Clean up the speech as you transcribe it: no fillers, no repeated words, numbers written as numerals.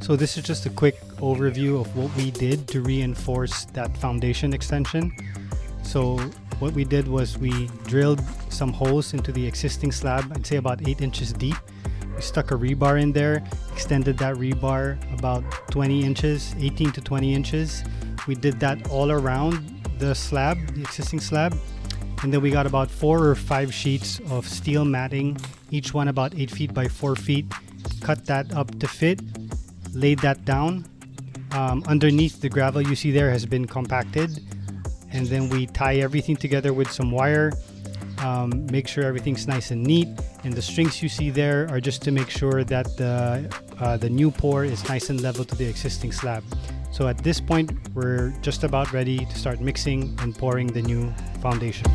So this is just a quick overview of what we did to reinforce that foundation extension. So what we did was we drilled some holes into the existing slab, I'd say about 8 inches deep. We stuck a rebar in there, extended that rebar about 20 inches, 18 to 20 inches. We did that all around the slab, the existing slab. And then we got about 4 or 5 sheets of steel matting, each one about 8 feet by 4 feet. Cut that up to fit, laid that down. Underneath, the gravel you see there has been compacted. And then we tie everything together with some wire, make sure everything's nice and neat. And the strings you see there are just to make sure that the new pour is nice and level to the existing slab. So at this point, we're just about ready to start mixing and pouring the new foundation.